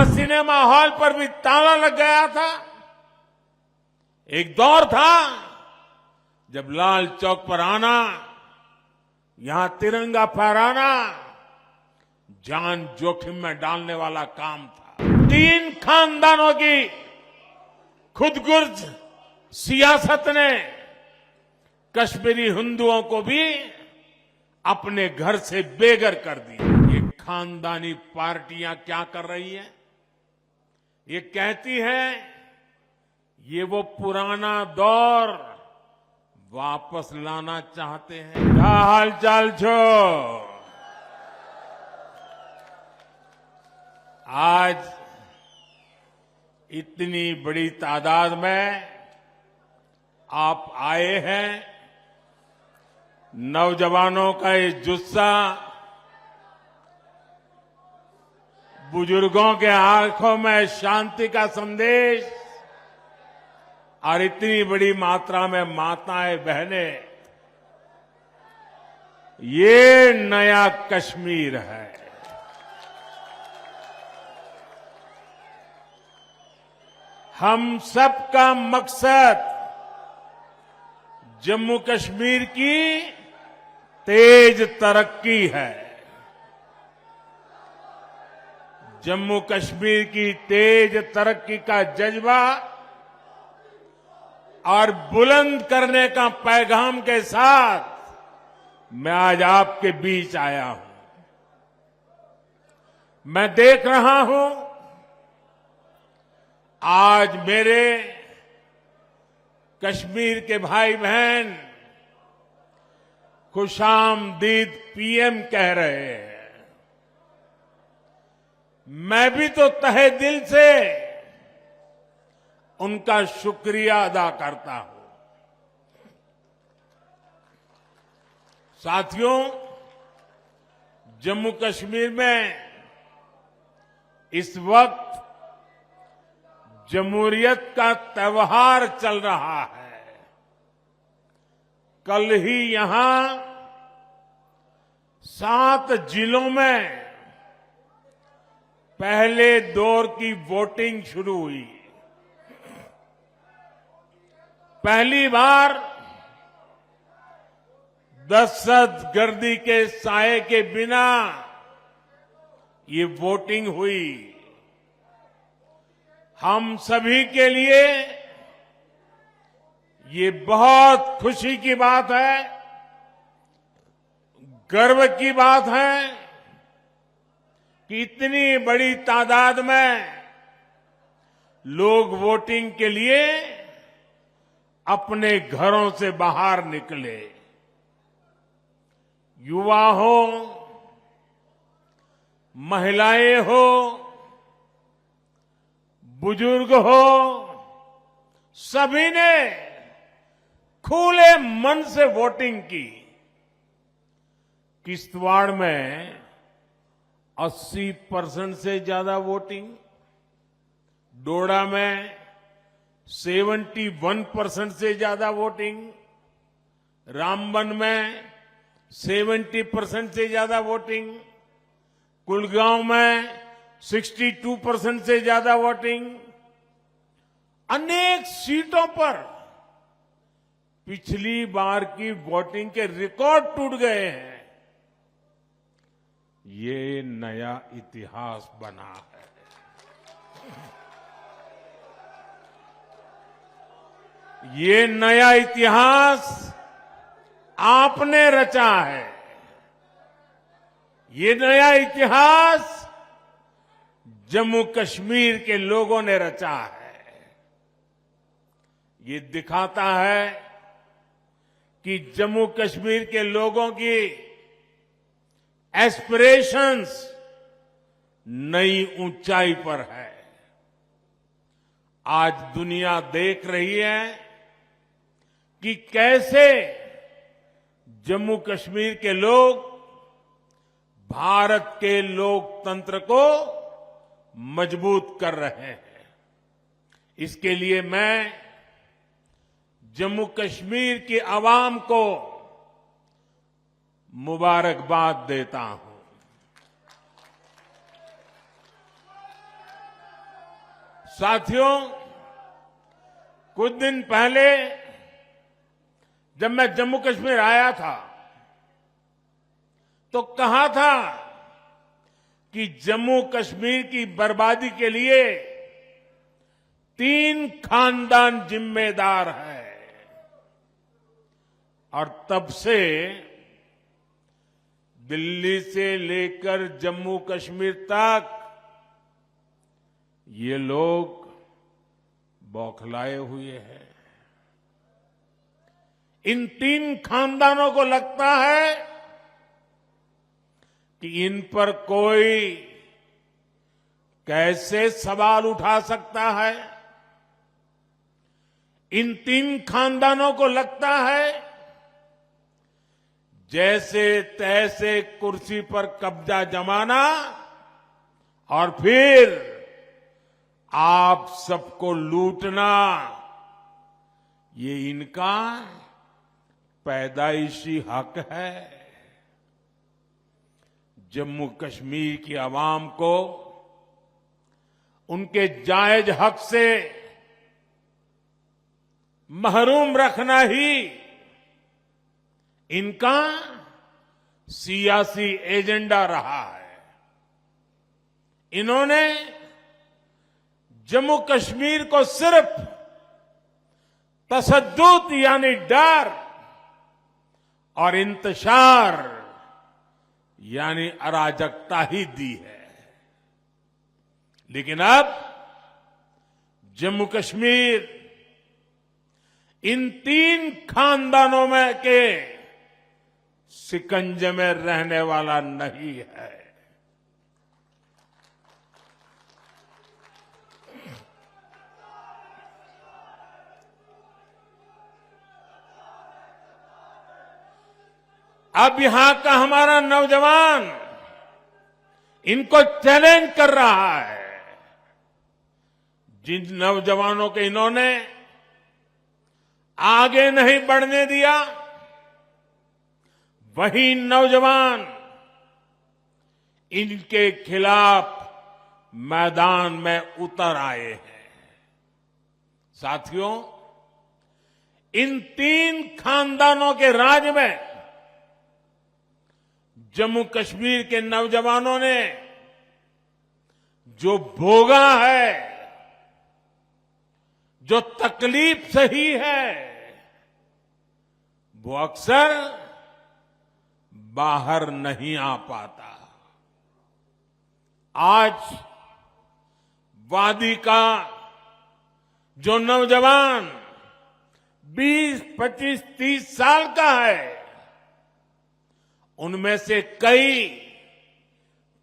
Cinema hall पर भी ताला लग गया था। एक दौर था जब लाल चौक पर आना, यहां तिरंगा फहराना जान जोखिम में डालने वाला काम था। 3 खानदानों की खुदगर्ज सियासत ने कश्मीरी हिंदुओं को भी अपने घर से बेघर कर दिया। ये खानदानी पार्टियां क्या कर रही हैं? ये कहती हैं ये वो पुराना दौर वापस लाना चाहते हैं। क्या हाल चाल छो? आज इतनी बड़ी तादाद में आप आए हैं। नौजवानों का ये जुस्सा, बुजुर्गों के आंखों में शांति का संदेश और इतनी बड़ी मात्रा में माताएं बहनें, ये नया कश्मीर है। हम सबका मकसद जम्मू कश्मीर की तेज तरक्की है। जम्मू कश्मीर की तेज तरक्की का जज्बा और बुलंद करने का पैगाम के साथ मैं आज आपके बीच आया हूं। मैं देख रहा हूं आज मेरे कश्मीर के भाई बहन खुशामदीद पीएम कह रहे हैं। मैं भी तो तहे दिल से उनका शुक्रिया अदा करता हूं। साथियों, जम्मू कश्मीर में इस वक्त जमहूरियत का त्योहार चल रहा है। कल ही यहां 7 जिलों में पहले दौर की वोटिंग शुरू हुई। पहली बार दहशतगर्दी के साए के बिना ये वोटिंग हुई। हम सभी के लिए ये बहुत खुशी की बात है, गर्व की बात है कि इतनी बड़ी तादाद में लोग वोटिंग के लिए अपने घरों से बाहर निकले। युवा हो, महिलाएं हो, बुजुर्ग हो, सभी ने खुले मन से वोटिंग की। किश्तवाड़ में 80% से ज्यादा वोटिंग, डोडा में 71% से ज्यादा वोटिंग, रामबन में 70% से ज्यादा वोटिंग, कुलगांव में 62% से ज्यादा वोटिंग। अनेक सीटों पर पिछली बार की वोटिंग के रिकॉर्ड टूट गए हैं। ये नया इतिहास बना है। ये नया इतिहास आपने रचा है। ये नया इतिहास जम्मू कश्मीर के लोगों ने रचा है। ये दिखाता है कि जम्मू कश्मीर के लोगों की एस्पिरेशंस नई ऊंचाई पर है। आज दुनिया देख रही है कि कैसे जम्मू कश्मीर के लोग भारत के लोकतंत्र को मजबूत कर रहे हैं। इसके लिए मैं जम्मू कश्मीर की आवाम को मुबारकबाद देता हूं। साथियों, कुछ दिन पहले जब मैं जम्मू कश्मीर आया था तो कहा था कि जम्मू कश्मीर की बर्बादी के लिए 3 खानदान जिम्मेदार है। और तब से दिल्ली से लेकर जम्मू कश्मीर तक ये लोग बौखलाए हुए हैं। इन 3 खानदानों को लगता है कि इन पर कोई कैसे सवाल उठा सकता है। इन 3 खानदानों को लगता है जैसे तैसे कुर्सी पर कब्जा जमाना और फिर आप सबको लूटना, ये इनका पैदाइशी हक है। जम्मू कश्मीर की आवाम को उनके जायज हक से महरूम रखना ही इनका सियासी एजेंडा रहा है। इन्होंने जम्मू कश्मीर को सिर्फ तशद्दुद यानी डर और इंतशार यानी अराजकता ही दी है। लेकिन अब जम्मू कश्मीर इन 3 खानदानों में के शिकंजे में रहने वाला नहीं है। अब यहां का हमारा नौजवान इनको चैलेंज कर रहा है। जिन नौजवानों के इन्होंने आगे नहीं बढ़ने दिया, वही नौजवान इनके खिलाफ मैदान में उतर आए हैं। साथियों, इन 3 खानदानों के राज में जम्मू कश्मीर के नौजवानों ने जो भोगा है, जो तकलीफ सही है, वो अक्सर बाहर नहीं आ पाता। आज वादी का जो नौजवान 20, 25, 30 साल का है, उनमें से कई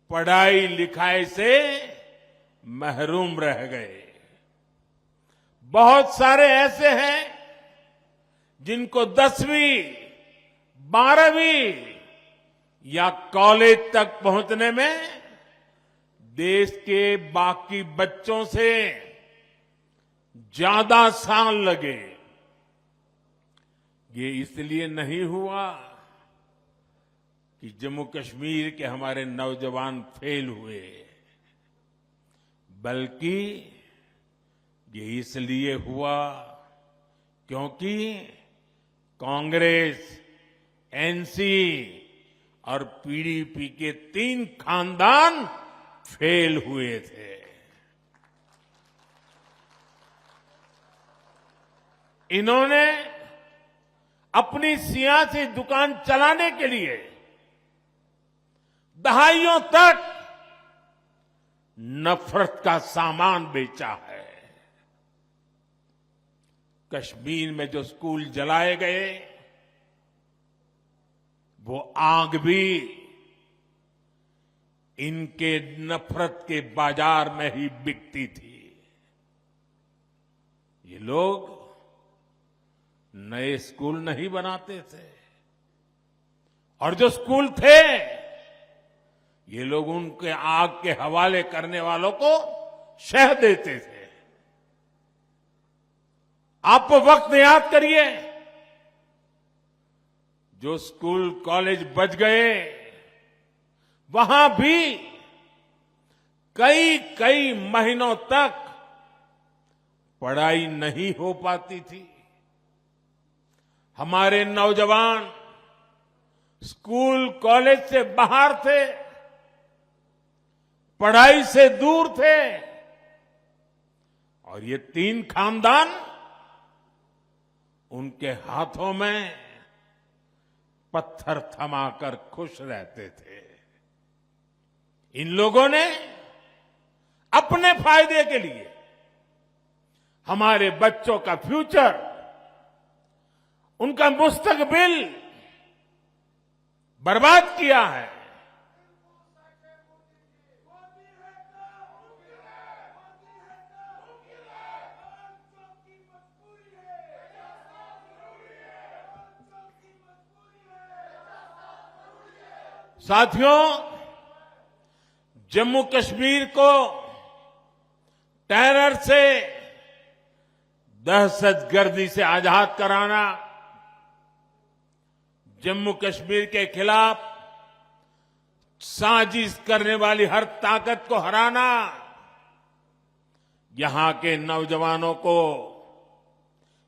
पढ़ाई लिखाई से महरूम रह गए। बहुत सारे ऐसे हैं जिनको 10वीं, 12वीं या कॉलेज तक पहुंचने में देश के बाकी बच्चों से ज्यादा साल लगे। ये इसलिए नहीं हुआ कि जम्मू कश्मीर के हमारे नौजवान फेल हुए, बल्कि ये इसलिए हुआ क्योंकि कांग्रेस, एनसी और पीडीपी के 3 खानदान फेल हुए थे। इन्होंने अपनी सियासी दुकान चलाने के लिए दहाइयों तक नफरत का सामान बेचा है। कश्मीर में जो स्कूल जलाए गए, वो आग भी इनके नफरत के बाजार में ही बिकती थी। ये लोग नए स्कूल नहीं बनाते थे, और जो स्कूल थे, ये लोग उनके आग के हवाले करने वालों को शह देते थे। आप वक्त याद करिए, जो स्कूल कॉलेज बच गए, वहां भी कई कई महीनों तक पढ़ाई नहीं हो पाती थी। हमारे नौजवान स्कूल कॉलेज से बाहर थे, पढ़ाई से दूर थे, और ये तीन खानदान उनके हाथों में पत्थर थमाकर खुश रहते थे। इन लोगों ने अपने फायदे के लिए हमारे बच्चों का फ्यूचर, उनका मुस्तकबिल बर्बाद किया है। साथियों, जम्मू कश्मीर को टेरर से, दहशतगर्दी से आजाद कराना, जम्मू कश्मीर के खिलाफ साजिश करने वाली हर ताकत को हराना, यहां के नौजवानों को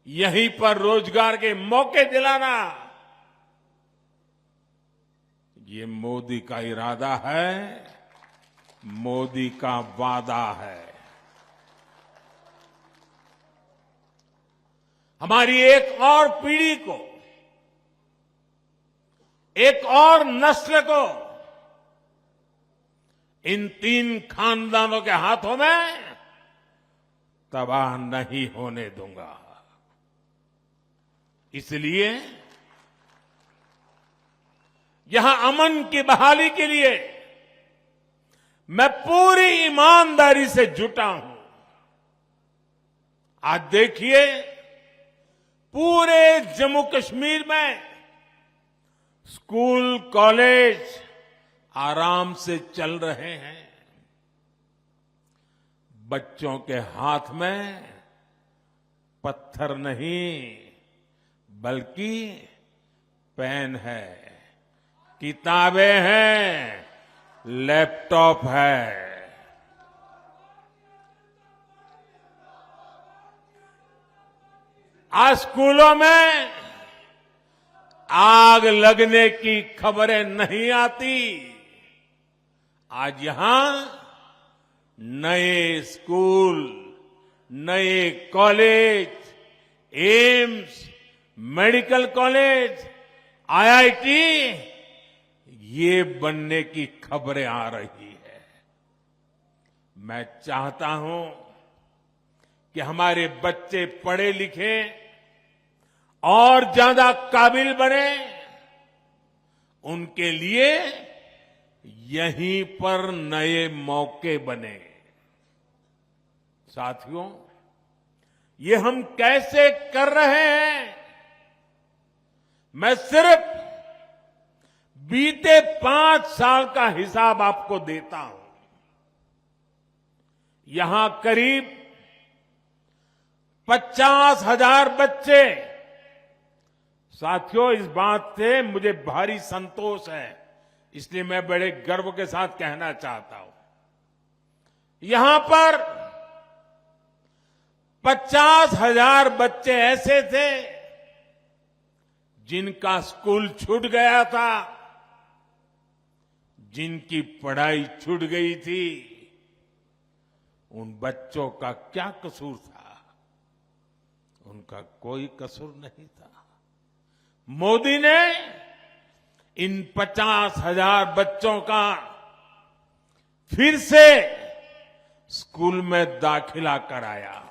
यहीं पर रोजगार के मौके दिलाना, ये मोदी का इरादा है, मोदी का वादा है। हमारी एक और पीढ़ी को, एक और नस्ल को इन तीन खानदानों के हाथों में तबाह नहीं होने दूंगा। इसलिए यहां अमन की बहाली के लिए मैं पूरी ईमानदारी से जुटा हूं। आज देखिए, पूरे जम्मू कश्मीर में स्कूल कॉलेज आराम से चल रहे हैं। बच्चों के हाथ में पत्थर नहीं, बल्कि पेन है, किताबें हैं, लैपटॉप है। आज स्कूलों में आग लगने की खबरें नहीं आती। आज यहां नए स्कूल, नए college, AIIMS, medical college, IIT, ये बनने की खबरें आ रही है। मैं चाहता हूं कि हमारे बच्चे पढ़े लिखे और ज्यादा काबिल बने, उनके लिए यहीं पर नए मौके बने। साथियों, ये हम कैसे कर रहे हैं? मैं सिर्फ बीते 5 साल का हिसाब आपको देता हूं। यहां करीब 50,000 बच्चे, साथियों इस बात से मुझे भारी संतोष है, इसलिए मैं बड़े गर्व के साथ कहना चाहता हूं, यहां पर 50,000 बच्चे ऐसे थे जिनका स्कूल छूट गया था, जिनकी पढ़ाई छूट गई थी। उन बच्चों का क्या कसूर था? उनका कोई कसूर नहीं था। मोदी ने इन 50,000 बच्चों का फिर से स्कूल में दाखिला कराया।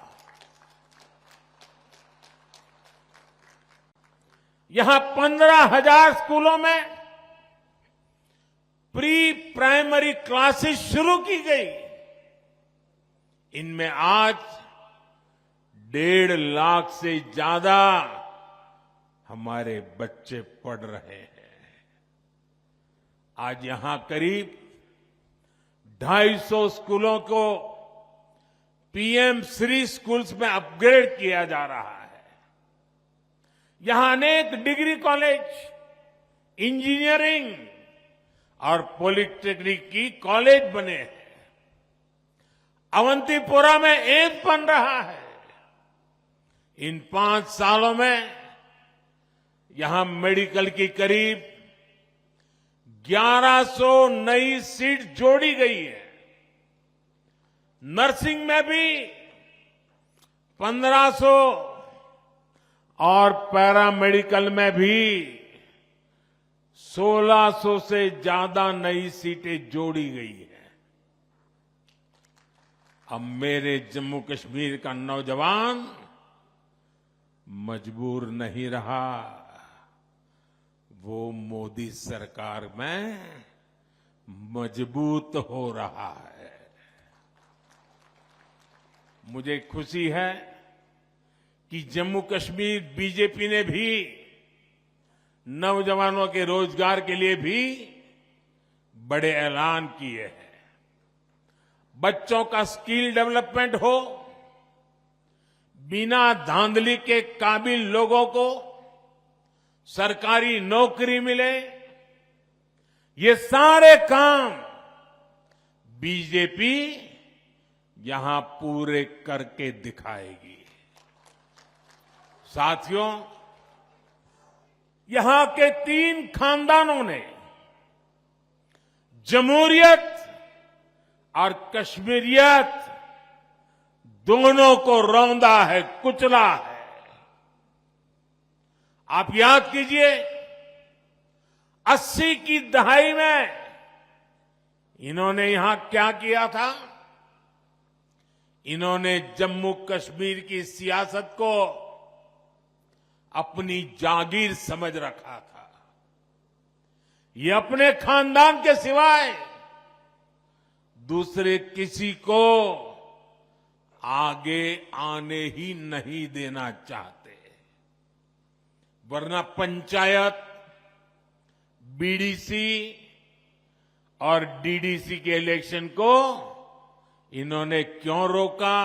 यहां 15,000 स्कूलों में प्री प्राइमरी क्लासेस शुरू की गई। इनमें आज 1.5 लाख से ज्यादा हमारे बच्चे पढ़ रहे हैं। आज यहां करीब 250 स्कूलों को पीएम श्री स्कूल्स में अपग्रेड किया जा रहा है। यहां अनेक डिग्री कॉलेज, इंजीनियरिंग और पॉलिटेक्निक की कॉलेज बने हैं। अवंतीपोरा में एम्स बन रहा है। इन 5 सालों में यहां मेडिकल की करीब 1100 नई सीट जोड़ी गई है। नर्सिंग में भी 1500 और पैरामेडिकल में भी 1600 से ज्यादा नई सीटें जोड़ी गई है। अब मेरे जम्मू कश्मीर का नौजवान मजबूर नहीं रहा, वो मोदी सरकार में मजबूत हो रहा है। मुझे खुशी है कि जम्मू कश्मीर बीजेपी ने भी नौजवानों के रोजगार के लिए भी बड़े ऐलान किए हैं। बच्चों का स्किल डेवलपमेंट हो, बिना धांधली के काबिल लोगों को सरकारी नौकरी मिले, ये सारे काम बीजेपी यहां पूरे करके दिखाएगी। साथियों, यहां के 3 खानदानों ने जमहूरियत और कश्मीरियत दोनों को रौंदा है, कुचला है। आप याद कीजिए, 80 की दहाई में इन्होंने यहां क्या किया था? इन्होंने जम्मू कश्मीर की सियासत को अपनी जागीर समझ रखा था। ये अपने खानदान के सिवाय दूसरे किसी को आगे आने ही नहीं देना चाहते, वरना पंचायत, बीडीसी और डीडीसी के इलेक्शन को इन्होंने क्यों रोका?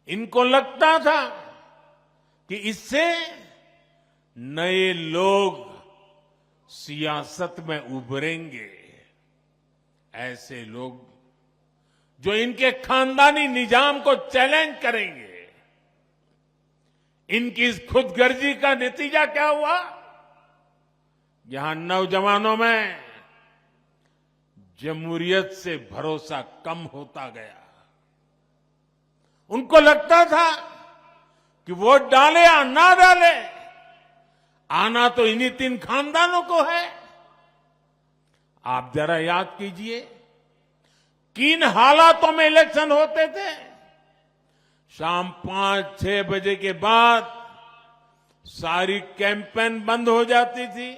इनको लगता था कि इससे नए लोग सियासत में उभरेंगे। ऐसे लोग जो इनके खानदानी निजाम को चैलेंज करेंगे, इनकी इस खुदगर्जी का नतीजा क्या हुआ? यहां नौजवानों में जमहूरियत से भरोसा कम होता गया। उनको लगता था कि वोट डाले या ना डाले, आना तो इन्हीं 3 खानदानों को है। आप जरा याद कीजिए, किन हालातों में इलेक्शन होते थे। शाम 5-6 बजे के बाद सारी कैंपेन बंद हो जाती थी।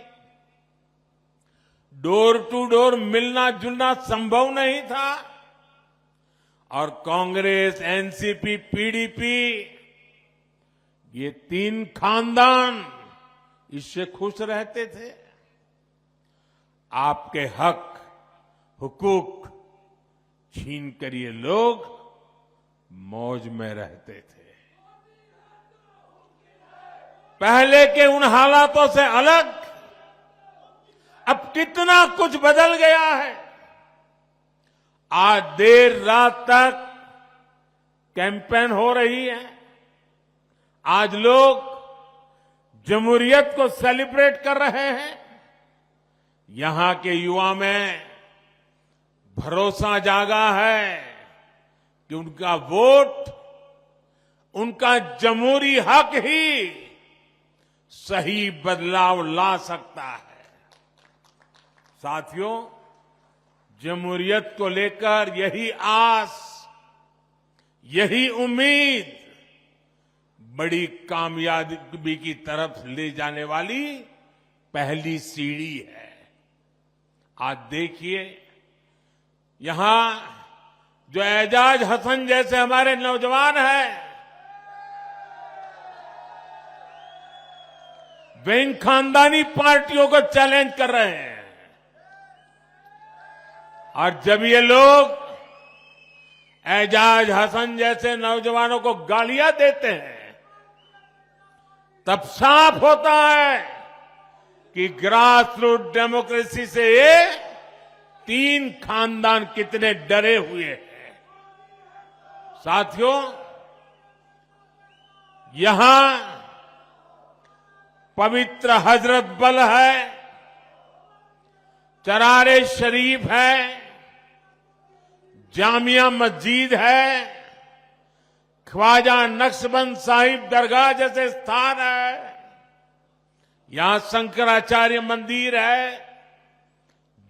डोर टू डोर मिलना जुलना संभव नहीं था और कांग्रेस, एनसीपी, पीडीपी, ये 3 खानदान इससे खुश रहते थे। आपके हक, हुकूक छीन कर ये लोग मौज में रहते थे। पहले के उन हालातों से अलग अब कितना कुछ बदल गया है। आज देर रात तक कैंपेन हो रही है। आज लोग जमहूरियत को सेलिब्रेट कर रहे हैं। यहां के युवा में भरोसा जागा है कि उनका वोट, उनका जमहूरी हक ही सही बदलाव ला सकता है। साथियों, जमहूरियत को लेकर यही आस, यही उम्मीद बड़ी कामयाबी की तरफ ले जाने वाली पहली सीढ़ी है। आज देखिए, यहां जो एजाज हसन जैसे हमारे नौजवान हैं, वे इन खानदानी पार्टियों को चैलेंज कर रहे हैं। और जब ये लोग एजाज हसन जैसे नौजवानों को गालियां देते हैं, तब साफ होता है कि ग्रास रूट डेमोक्रेसी से ये 3 खानदान कितने डरे हुए हैं। साथियों, यहां पवित्र हजरत बल है, चरारे शरीफ है, जामिया मस्जिद है, ख्वाजा नक्शबंद साहिब दरगाह जैसे स्थान है, यहां शंकराचार्य मंदिर है,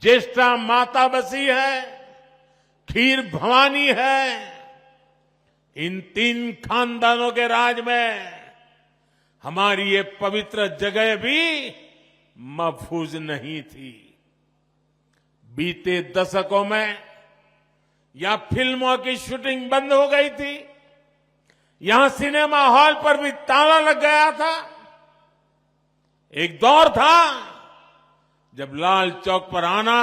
ज्येष्ठा माता बसी है, खीर भवानी है। इन 3 खानदानों के राज में हमारी ये पवित्र जगह भी महफूज नहीं थी। बीते दशकों में यहां फिल्मों की शूटिंग बंद हो गई थी, यहां सिनेमा हॉल पर भी ताला लग गया था। एक दौर था जब लाल चौक पर आना,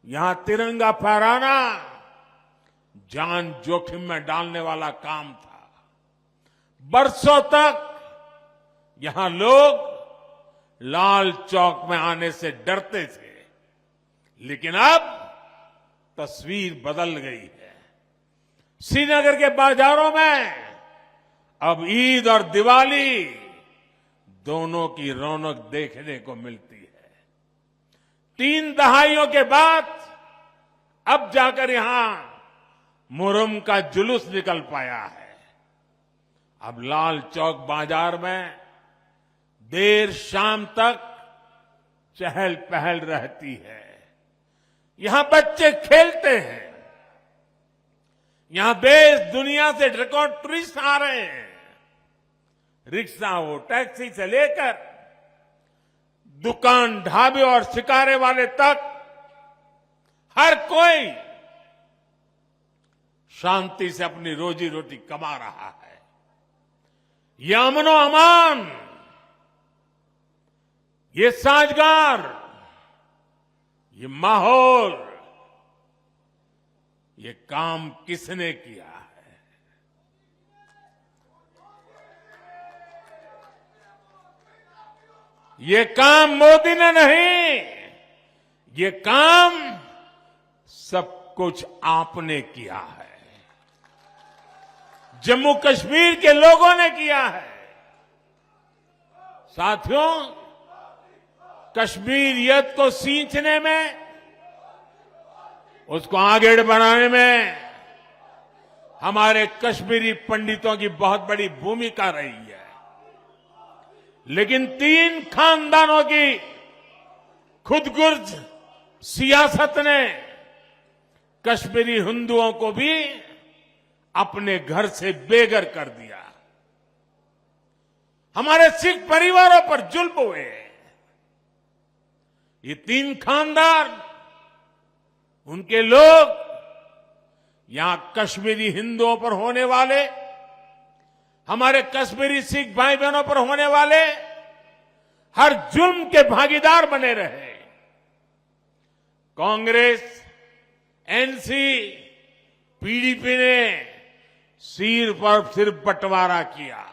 यहां तिरंगा फहराना जान जोखिम में डालने वाला काम था। बरसों तक यहां लोग लाल चौक में आने से डरते थे, लेकिन अब तस्वीर बदल गई है। श्रीनगर के बाजारों में अब ईद और दिवाली दोनों की रौनक देखने को मिलती है। 3 दहाइयों के बाद अब जाकर यहां मुहर्रम का जुलूस निकल पाया है। अब लाल चौक बाजार में देर शाम तक चहल पहल रहती है। यहां बच्चे खेलते हैं, यहां देश दुनिया से रिकॉर्ड टूरिस्ट आ रहे हैं। रिक्शा हो, टैक्सी से लेकर दुकान, ढाबे और शिकारे वाले तक हर कोई शांति से अपनी रोजी रोटी कमा रहा है। ये अमनो अमान, ये साजगार, ये माहौल, ये काम किसने किया है? ये काम मोदी ने नहीं, ये काम सब कुछ आपने किया है, जम्मू कश्मीर के लोगों ने किया है। साथियों, कश्मीरियत को सींचने में, उसको आगे बढ़ाने में हमारे कश्मीरी पंडितों की बहुत बड़ी भूमिका रही है। लेकिन 3 खानदानों की खुदगर्ज सियासत ने कश्मीरी हिंदुओं को भी अपने घर से बेघर कर दिया। हमारे सिख परिवारों पर जुल्म हुए। ये 3 खानदान, उनके लोग यहां कश्मीरी हिंदुओं पर होने वाले, हमारे कश्मीरी सिख भाई बहनों पर होने वाले हर जुल्म के भागीदार बने रहे। कांग्रेस, एनसी, पीडीपी ने सिर पर सिर बंटवारा किया,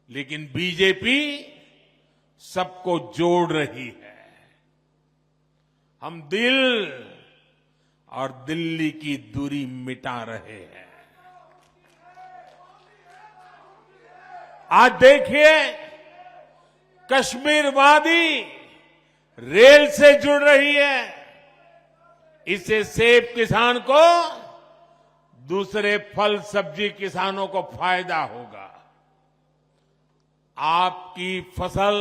लेकिन बीजेपी सबको जोड़ रही है। हम दिल और दिल्ली की दूरी मिटा रहे हैं। आज देखिए, कश्मीर वादी रेल से जुड़ रही है। इससे सेब किसान को, दूसरे फल सब्जी किसानों को फायदा होगा। आपकी फसल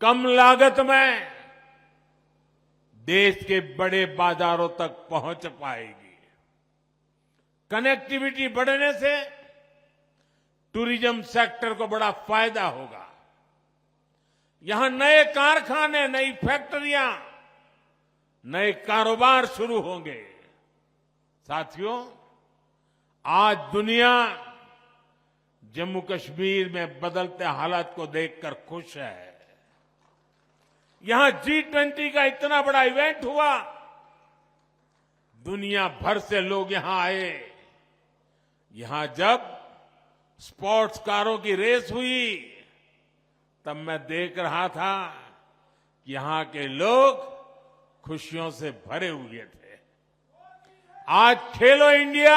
कम लागत में देश के बड़े बाजारों तक पहुंच पाएगी। कनेक्टिविटी बढ़ने से टूरिज्म सेक्टर को बड़ा फायदा होगा। यहां नए कारखाने, नई फैक्ट्रियां, नए कारोबार शुरू होंगे। साथियों, आज दुनिया जम्मू कश्मीर में बदलते हालात को देखकर खुश है। यहां G20 का इतना बड़ा इवेंट हुआ, दुनिया भर से लोग यहां आए। यहां जब स्पोर्ट्स कारों की रेस हुई, तब मैं देख रहा था कि यहां के लोग खुशियों से भरे हुए थे। आज खेलो इंडिया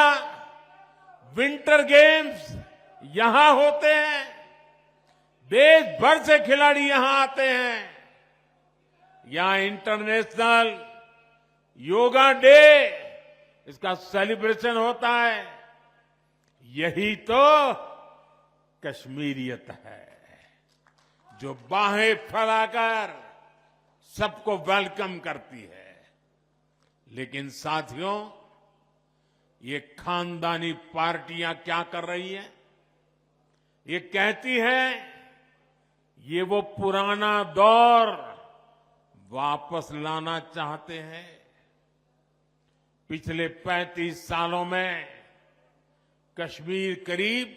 विंटर गेम्स यहां होते हैं, देश भर से खिलाड़ी यहां आते हैं, यहां इंटरनेशनल योगा डे इसका सेलिब्रेशन होता है। यही तो कश्मीरियत है, जो बाहें फैलाकर सबको वेलकम करती है। लेकिन साथियों, ये खानदानी पार्टियां क्या कर रही हैं? ये कहती हैं ये वो पुराना दौर वापस लाना चाहते हैं। पिछले 35 सालों में कश्मीर करीब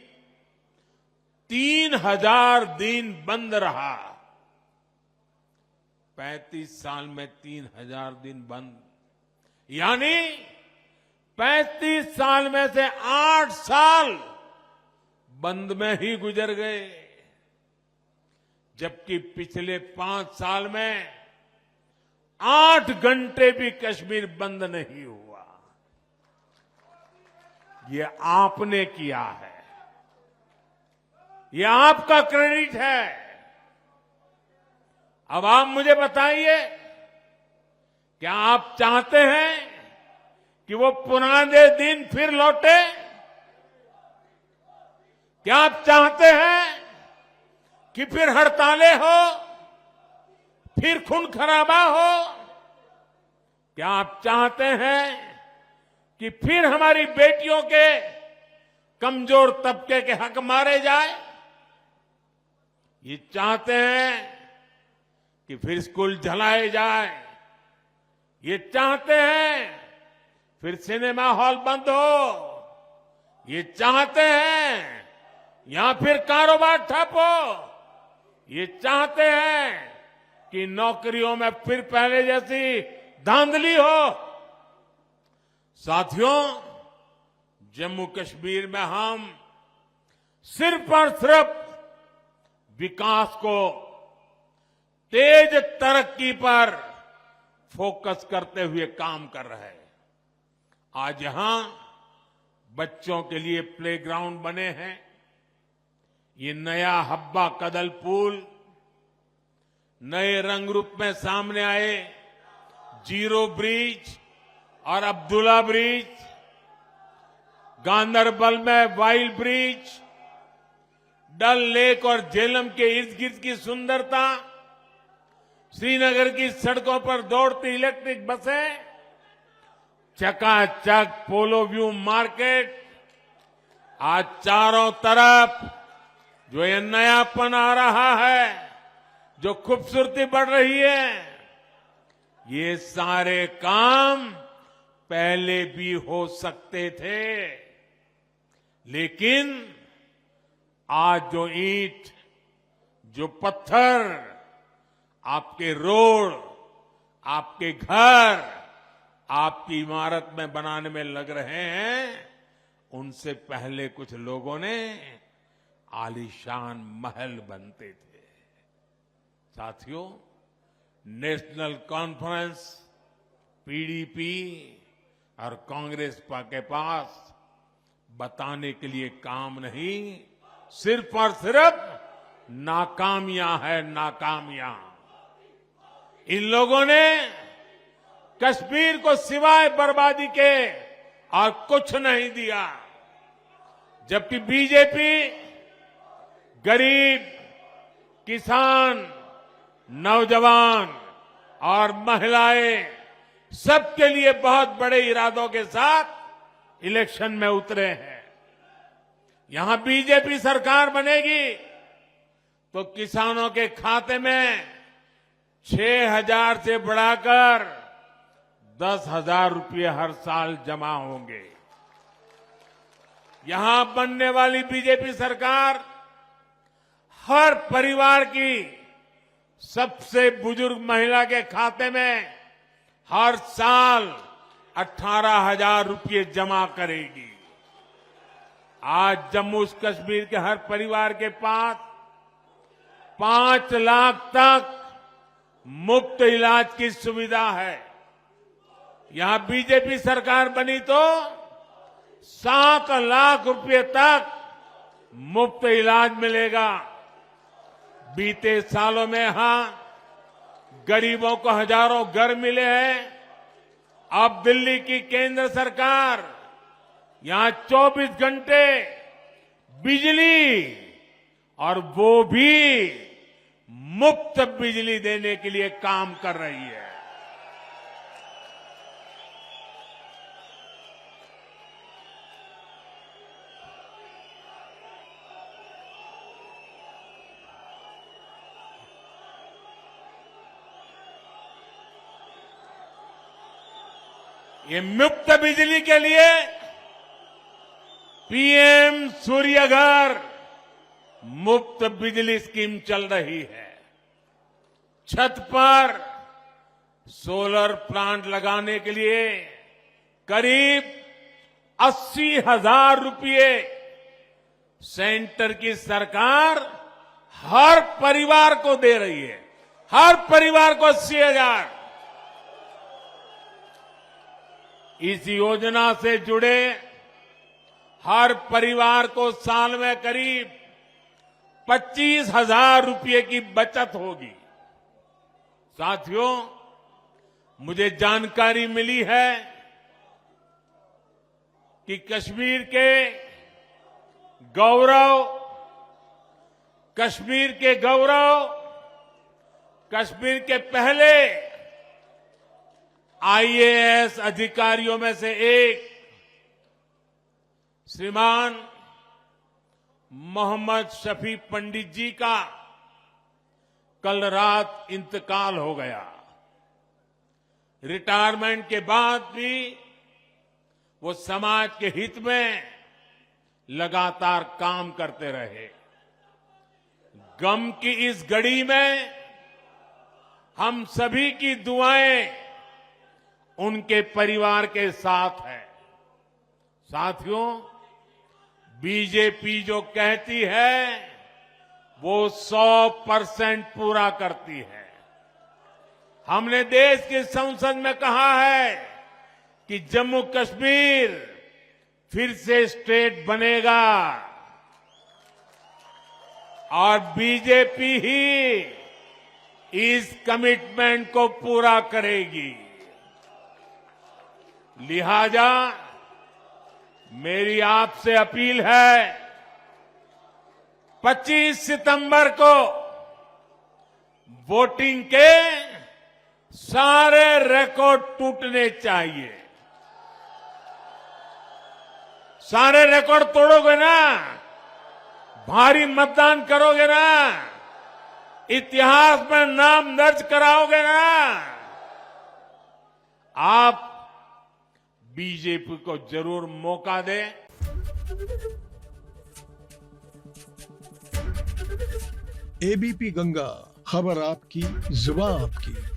3000 दिन बंद रहा। 35 साल में 3000 दिन बंद, यानी 35 साल में से 8 साल बंद में ही गुजर गए, जबकि पिछले 5 साल में 8 घंटे भी कश्मीर बंद नहीं हुआ। ये आपने किया है, ये आपका क्रेडिट है। अब आप मुझे बताइए, क्या आप चाहते हैं कि वो पुराने दिन फिर लौटे? क्या आप चाहते हैं कि फिर हड़तालें हो, फिर खून खराबा हो? क्या आप चाहते हैं कि फिर हमारी बेटियों के कमजोर तबके के हक मारे जाए? ये चाहते हैं कि फिर स्कूल जलाए जाए? ये चाहते हैं फिर सिनेमा हॉल बंद हो? ये चाहते हैं या फिर कारोबार ठप हो? ये चाहते हैं कि नौकरियों में फिर पहले जैसी धांधली हो? साथियों, जम्मू कश्मीर में हम सिर्फ और सिर्फ विकास को, तेज तरक्की पर फोकस करते हुए काम कर रहे हैं। आज यहां बच्चों के लिए प्लेग्राउंड बने हैं। ये नया हब्बा कदल पुल, नए रंग रूप में सामने आए जीरो ब्रिज और अब्दुल्ला ब्रिज, गांदरबल में वाइल्ड ब्रिज, डल लेक और झेलम के इर्द गिर्द की सुंदरता, श्रीनगर की सड़कों पर दौड़ती इलेक्ट्रिक बसें, चकाचक पोलो व्यू मार्केट, आज चारों तरफ जो ये नयापन आ रहा है, जो खूबसूरती बढ़ रही है, ये सारे काम पहले भी हो सकते थे। लेकिन आज जो ईंट, जो पत्थर आपके रोड, आपके घर, आपकी इमारत में बनाने में लग रहे हैं, उनसे पहले कुछ लोगों ने आलीशान महल बनते थे। साथियों, नेशनल कॉन्फ्रेंस, पीडीपी और कांग्रेस के पास बताने के लिए काम नहीं, सिर्फ और सिर्फ नाकामियां है, नाकामियां। इन लोगों ने कश्मीर को सिवाय बर्बादी के और कुछ नहीं दिया, जबकि बीजेपी गरीब, किसान, नौजवान और महिलाएं सबके लिए बहुत बड़े इरादों के साथ इलेक्शन में उतरे हैं। यहां बीजेपी सरकार बनेगी तो किसानों के खाते में 6,000 से बढ़ाकर 10,000 रुपये हर साल जमा होंगे। यहां बनने वाली बीजेपी सरकार हर परिवार की सबसे बुजुर्ग महिला के खाते में हर साल 18,000 रुपये जमा करेगी। आज जम्मू कश्मीर के हर परिवार के पास 5 लाख तक मुफ्त इलाज की सुविधा है। यहां बीजेपी सरकार बनी तो 7 लाख रुपए तक मुफ्त इलाज मिलेगा। बीते सालों में यहां गरीबों को हजारों घर मिले हैं। अब दिल्ली की केंद्र सरकार यहां 24 घंटे बिजली, और वो भी मुफ्त बिजली देने के लिए काम कर रही है। ये मुफ्त बिजली के लिए पीएम सूर्य घर मुफ्त बिजली स्कीम चल रही है। छत पर सोलर प्लांट लगाने के लिए करीब 80,000 रुपये सेंटर की सरकार हर परिवार को दे रही है। हर परिवार को 80,000। इस योजना से जुड़े हर परिवार को साल में करीब 25,000 रुपये की बचत होगी। साथियों, मुझे जानकारी मिली है कि कश्मीर के गौरव, कश्मीर के पहले आईएएस अधिकारियों में से एक श्रीमान मोहम्मद शफी पंडित जी का कल रात इंतकाल हो गया। रिटायरमेंट के बाद भी वो समाज के हित में लगातार काम करते रहे। गम की इस घड़ी में हम सभी की दुआएं उनके परिवार के साथ है। साथियों, बीजेपी जो कहती है वो 100% पूरा करती है। हमने देश की संसद में कहा है कि जम्मू कश्मीर फिर से स्टेट बनेगा और बीजेपी ही इस कमिटमेंट को पूरा करेगी। लिहाजा मेरी आपसे अपील है, 25 सितंबर को वोटिंग के सारे रिकॉर्ड टूटने चाहिए। सारे रिकॉर्ड तोड़ोगे ना, भारी मतदान करोगे ना, इतिहास में नाम दर्ज कराओगे ना, आप बीजेपी को जरूर मौका दें। एबीपी गंगा, खबर आपकी, जुबान आपकी।